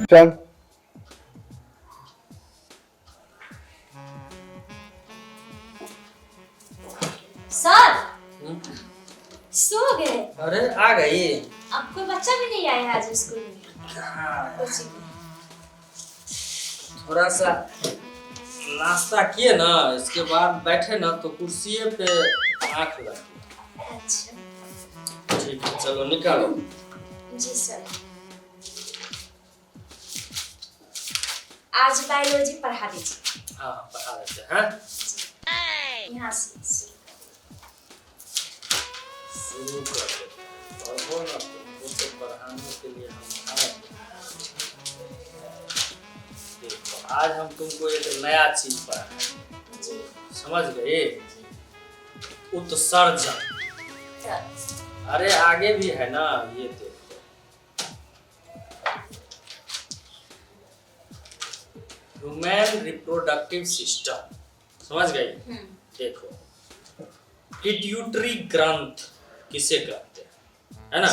चल। Sir so गए? अरे आ गई। अब कोई बच्चा भी नहीं आया आज स्कूल में? थोड़ा सा नाश्ता किए ना, इसके बाद बैठे ना तो कुर्सी पे आँख लगी। अच्छा ठीक है, चलो निकालो। जी सर। आज बायोलॉजी पढ़ा दीजिए। हाँ पढ़ा देते हैं। यहाँ से शुरू कर देते हैं। पढ़ो ना, तुमको तो पढ़ाने के लिए हम आए हैं। देखो आज हम तुमको एक नया चीज पढ़ाएंगे, जी समझ गए? उत्सर्जन। सर। अरे आगे भी है ना, ये देखो। ह्यूमन रिप्रोडक्टिव सिस्टम, समझ गई? देखो पिट्यूटरी ग्रंथ किसे कहते हैं, है ना?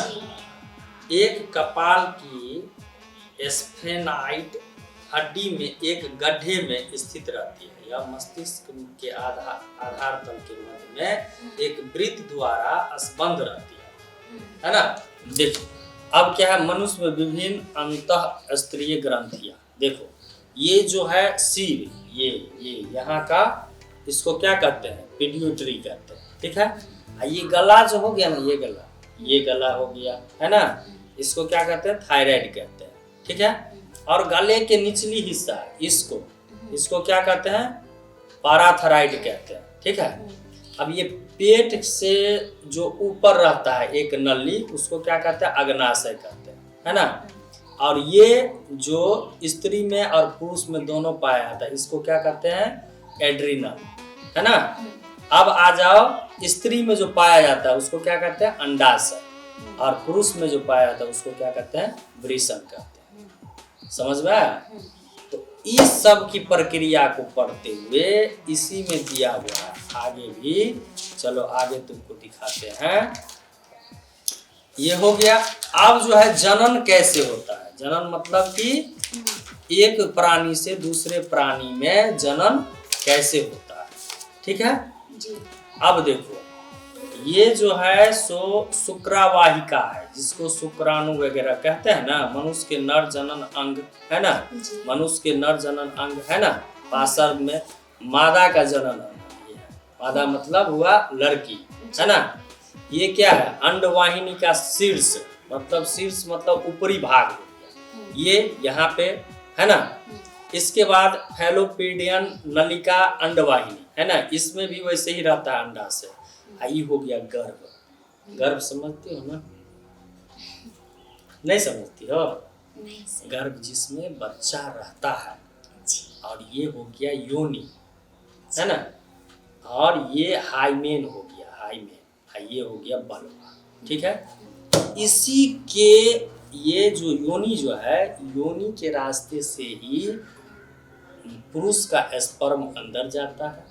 एक कपाल की स्फेनाइड हड्डी में एक गड्ढे में स्थित रहती है। यह मस्तिष्क के आधार तल के मध्य में एक वृत्त द्वारा संबंध रहती है ना? देखो अब क्या है, मनुष्य में विभिन्न अंतःस्त्रीय ग्रंथियां। देखो ये जो है सिर, ये यहाँ का, इसको क्या कहते हैं? पिट्यूटरी कहते हैं, ठीक है? ये गला जो हो गया ना, ये गला हो गया, है ना? इसको क्या कहते हैं? थायराइड कहते हैं, ठीक है? और गले के निचली हिस्सा इसको क्या कहते हैं? पैराथायराइड कहते हैं, ठीक है? अब ये पेट से जो ऊपर रहता है एक नली, उसको क्या कहते हैं? अग्नाशय कहते हैं, है ना? और ये जो स्त्री में और पुरुष में दोनों पाया जाता है, इसको क्या कहते हैं? एड्रिनल, है ना? अब आ जाओ, स्त्री में जो पाया जाता है उसको क्या कहते हैं? अंडाशय, और पुरुष में जो पाया जाता है उसको क्या कहते हैं? वृषण कहते हैं। समझ में आया? तो इस सब की प्रक्रिया को पढ़ते हुए इसी में दिया हुआ है, आगे भी चलो आगे तुमको दिखाते हैं। ये हो गया। अब जो है जनन कैसे होता है? जनन मतलब कि एक प्राणी से दूसरे प्राणी में जनन कैसे होता है, ठीक है जी। अब देखो ये जो है सो शुक्रावाहिका है, जिसको शुक्राणु वगैरह कहते हैं ना। मनुष्य के नर जनन अंग है ना, मनुष्य के नर जनन अंग है ना। पाशर में मादा का जनन अंग ये है। मादा मतलब हुआ लड़की, है ना। ये क्या है? अंडवाहिनी का शीर्ष, मतलब शीर्ष मतलब ऊपरी भाग हो गया, ये यहाँ पे, है ना। इसके बाद फैलोपीडियन नलिका अंडवाहिनी, है ना, इसमें भी वैसे ही रहता है अंडा से। आई हो गया गर्भ। गर्भ समझते हो ना? नहीं समझती हो? नहीं। गर्भ जिसमें बच्चा रहता है। और ये हो गया योनि, है ना। और ये हाइमेन हो गया, हाइमेन। ये हो गया बलवा, ठीक है। इसी के ये जो योनि जो है, योनि के रास्ते से ही पुरुष का स्पर्म अंदर जाता है।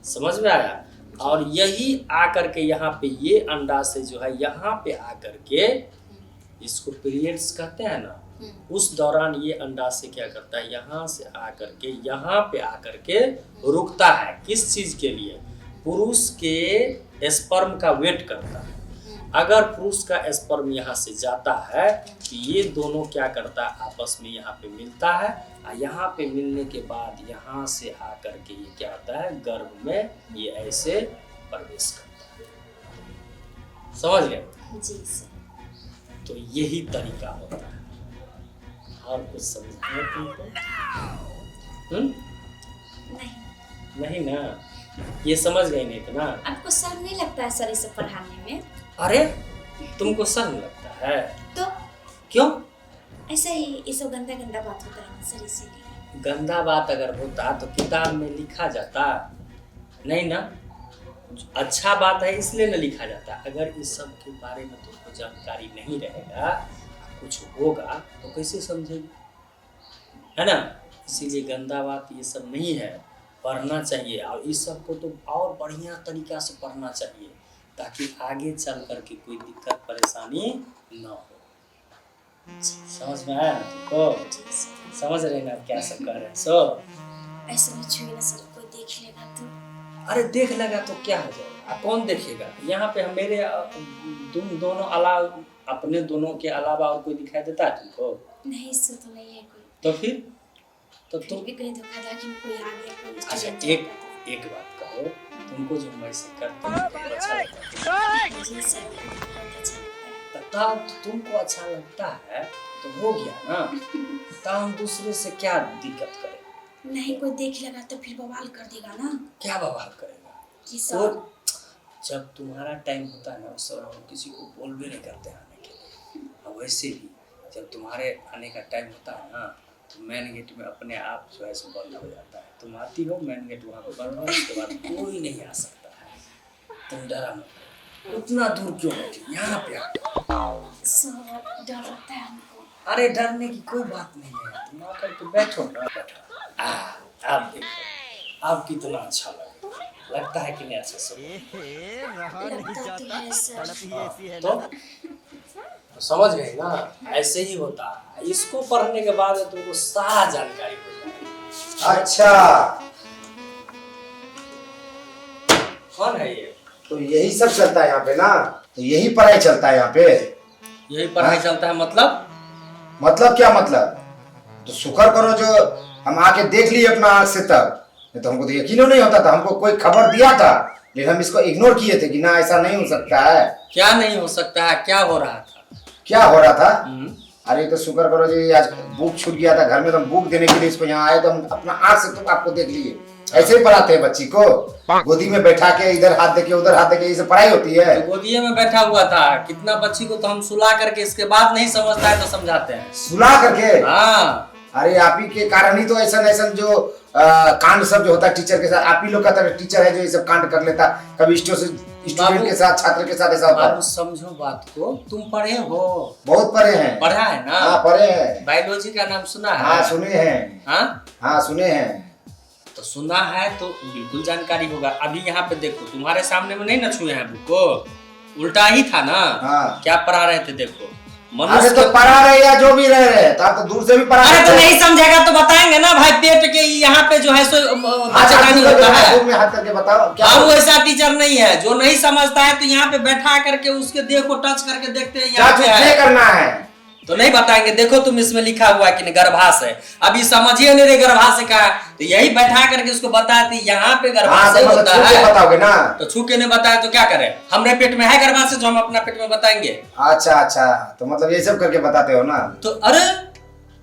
समझ में आया? और यही आकर के यहाँ पे ये अंडा से जो है यहाँ पे आकर के, इसको पीरियड्स कहते हैं ना, उस दौरान ये अंडा से क्या करता है? यहाँ से आकर के यहाँ पे आकर के रुकता है। किस चीज के लिए? पुरुष के स्पर्म का वेट करता है। अगर पुरुष का स्पर्म यहाँ से जाता है तो ये दोनों क्या करता है? आपस में यहाँ पे मिलता है। और यहाँ पे मिलने के बाद यहाँ से आकर के ये क्या होता है? गर्भ में ये ऐसे प्रवेश करता है। समझ गए? जी सर। तो यही तरीका होता है। और कुछ समझना है तुमको? नहीं ना, ये समझ गए नहीं तो ना। आपको शर्म नहीं लगता है सर इसे पढ़ाने में? अरे तुमको शर्म लगता है? तो क्यों? ऐसा ही ये सब गंदा गंदा बात होता है सर, इसीलिए। गंदा बात अगर होता तो किताब में लिखा जाता? नहीं ना। अच्छा बात है इसलिए न लिखा जाता। अगर इस सब के बारे में तुमको जानकारी नहीं रहेगा, कुछ होगा तो कैसे समझेगी, है ना। इसीलिए गंदा बात ये सब नहीं है, पढ़ना चाहिए। और इस सब को तो और बढ़िया तरीका से पढ़ना चाहिए, ताकि आगे चल करके कोई दिक्कत परेशानी न हो। समझ में आया ना तुमको? जी सर। समझ रहे ना क्या सब कर रहे हैं? सो ऐसे में छुए ना सर, कोई देख लेगा तो। अरे देख लेगा तो क्या हो जाएगा? कौन देखेगा? यहाँ पे मेरे तुम दोनों अलावा, अपने दोनों के अलावा और कोई दिखाई देता है तुमको? नहीं सर, तो नहीं है कोई। तो फिर तो फिर तुम भी कहीं धोखाधड़ी में कोई आ गया, कोई अच्छा student एक बात कहो, तुमको जो मैं ऐसे करता हूँ तुमको अच्छा लगता है? जी सर, मुझे बहुत अच्छा लगता है। तब तुमको अच्छा लगता है तो हो गया ना। तब हम दूसरे से क्या दिक्कत करें? नहीं, कोई देख लेगा तो फिर बवाल कर देगा ना क्या बवाल करेगा? कि और सर। जब तुम्हारा टाइम होता है ना उस समय हम किसी को बोल भी नहीं करते आने के लिए। और वैसे भी जब तुम्हारे आने का टाइम होता है ना तो मेन गेट में अपने आप जो है सो बंद हो जाता है। तुम आती हो, मेन गेट वहाँ पर बंद हो, उसके बाद कोई नहीं आ सकता है। तुम डरा मत, उतना दूर क्यों बैठी, यहाँ पे आओ। सर डर लगता है हमको। अरे डरने की कोई बात नहीं है, तुम आकर के बैठो ना। आप देखो आप कितना अच्छा लगता है कि नहीं? अच्छा सब लगता तो है सर। तो समझ गए ना, ऐसे ही होता है। इसको पढ़ने के बाद तुमको सारा जानकारी हो जाएगी। अच्छा, कौन है ये? तो यही सब चलता है यहाँ पे ना? तो यही पढ़ाई चलता है यहाँ पे? यही पढ़ाई चलता है मतलब क्या मतलब? तो शुक्र करो जो हम आके देख लिए अपना आँख से, तब नहीं तो हमको तो यकीन नहीं होता था। हमको कोई खबर दिया था लेकिन हम इसको इग्नोर किए थे कि ना ऐसा नहीं हो सकता है। क्या नहीं हो सकता है? क्या हो रहा था? क्या हो रहा था? अरे तो शुक्र करो जी, आज बुक छूट गया था घर में, तो हम बुक देने के लिए इसको यहाँ आए, तो हम अपना आँख से तुम आपको देख लिए। ऐसे ही पढ़ाते हैं बच्ची को, गोदी में बैठा के इधर हाथ देके उधर हाथ देके, ये सब पढ़ाई होती है? तो गोदिये में बैठा हुआ था, कितना बच्ची को तो हम सुला करके इसके बाद नहीं समझता है तो समझाते हैं। सुला करके? हाँ। अरे आप ही के कारण ही तो ऐसा जो कांड सब जो होता है टीचर के साथ, आप ही लोग का तरह टीचर है जो ये सब कांड कर लेता। कभी स्टूडेंट के साथ, छात्र के साथ ऐसा होता है। समझो बात को, तुम पढ़े हो? बहुत पढ़े हैं। पढ़ा है ना? हाँ पढ़े हैं। बायोलॉजी का नाम सुना है? हाँ सुने हैं। हाँ सुने हैं। तो सुना है तो बिल्कुल जानकारी होगा। अभी यहाँ पे देखो, तुम्हारे सामने में नहीं ना छुए हैं बुक को, उल्टा ही था ना। हाँ। क्या पढ़ा रहे थे देखो? अरे तो पढ़ा रहे या जो भी रहे तो आप तो दूर से भी पढ़ा रहे। अरे तो नहीं समझेगा तो बताएंगे ना भाई, पेट के यहाँ पे जो है सो बच्चेदानी होता है। हाथ करके बताओ क्या? वो ऐसा टीचर नहीं है जो नहीं समझता है तो यहाँ पे बैठा करके उसके देह को टच करके देखते हैं यहाँ पे है करना है तो नहीं बताएंगे। देखो तुम इसमें लिखा हुआ कि गर्भाशय है, अभी समझिए नहीं रे गर्भाशय का है, तो यही बैठा करके उसको बताते यहाँ पे गर्भाशय होता है। बताओगे ना? तो छू के नहीं बताया तो क्या करें? हमारे पेट में है गर्भाशय जो हम अपना पेट में बताएंगे? अच्छा, तो मतलब ये सब करके बताते हो ना? तो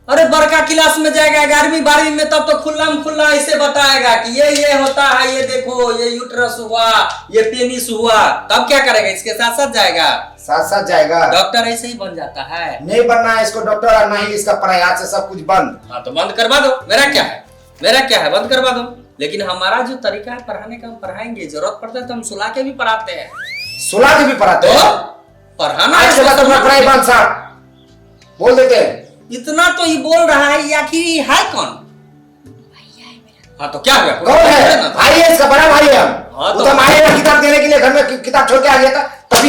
अरे बड़का क्लास में जाएगा 11वीं 12वीं में, तब तो खुल्ला ऐसे बताएगा कि ये होता है, ये देखो ये यूट्रस हुआ, ये पेनिस हुआ, तब क्या करेगा? इसके साथ साथ जाएगा? साथ जाएगा। डॉक्टर ऐसे ही बन जाता है? नहीं बनना है इसको डॉक्टर, और नहीं इसका पढ़ाई, आज से सब कुछ बंद। हाँ तो बंद करवा दो, मेरा क्या है बंद करवा दो। लेकिन हमारा जो तरीका है पढ़ाने का, हम पढ़ाएंगे। जरूरत पड़ता है तो हम सुला के भी पढ़ाते हैं। सुला के भी पढ़ाते हैं? पढ़ाना आज के बाद अपना पढ़ाई बंद साहब बोल देते हैं। इतना तो ये बोल रहा है, आखिर है कौन? भैया है मेरा। हाँ तो क्या हुआ? कौन है? भाई है इसका, बड़ा भाई है हम। हाँ तो हम आए ना किताब देने के लिए, घर में किताब छोड़ के आ गया था, तभी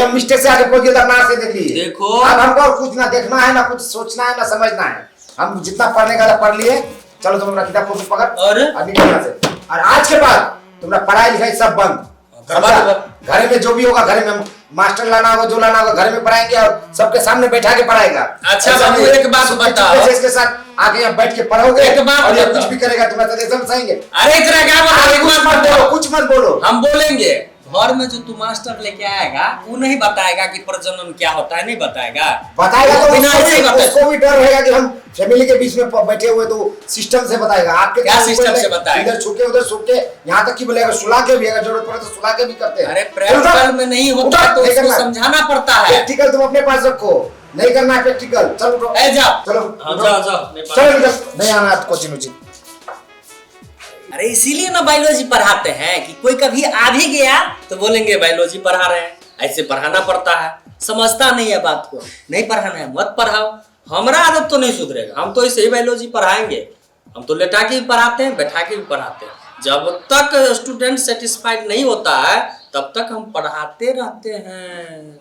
हम मिस्टेक से आगे पहुंच गए, अपना से देख लिए। देखो अब हमको और कुछ ना देखना है, ना कुछ सोचना है, ना समझना है। हम जितना पढ़ने का पढ़ लिए। चलो तुम अपना किताब को पकड़ और निकल यहाँ से। और आज के बाद तुम्हारा पढ़ाई लिखाई सब बंद। घर में जो भी होगा, घर में हम मास्टर लाना होगा, जो लाना होगा घर में पढ़ाएंगे और सबके सामने बैठा के पढ़ाएगा। अच्छा बाबू एक बात बताओ, इसके साथ आगे यहाँ बैठ के पढ़ोगे, एक बात और ये कुछ भी करेगा तुम्हारे साथ समझाएंगे। अरे इतना क्या बात है? कुछ मत बोलो। हम बोलेंगे। घर में जो तू मास्टर लेके आएगा वो नहीं बताएगा कि प्रजनन क्या होता है, नहीं बताएगा तो बिना ऐसे ही उसको भी डर रहेगा कि हम फैमिली के बीच में बैठे हुए, तो सिस्टम से बताएगा। आपके क्या सिस्टम से बताएगा? इधर छुके उधर छुके, यहाँ तक कि बोलेगा सुला के भी, अगर जरूरत पड़े तो सुला के भी करते हैं। अरे प्रैक्टिकल में नहीं होता तो उसको समझाना पड़ता है। प्रैक्टिकल तुम अपने पास रखो, नहीं करना है प्रैक्टिकल। चलो जाओ, चलो नहीं आना कोचिंग उचिंग। अरे इसीलिए ना बायोलॉजी पढ़ाते हैं कि कोई कभी आ भी गया तो बोलेंगे बायोलॉजी पढ़ा रहे हैं। ऐसे पढ़ाना पड़ता है। समझता नहीं है बात को, नहीं पढ़ाना है मत पढ़ाओ। हमारा आदत तो नहीं सुधरेगा, हम तो ऐसे ही बायोलॉजी पढ़ाएंगे। हम तो लेटा के भी पढ़ाते हैं, बैठा के भी पढ़ाते हैं। जब तक स्टूडेंट सेटिस्फाइड नहीं होता है तब तक हम पढ़ाते रहते हैं।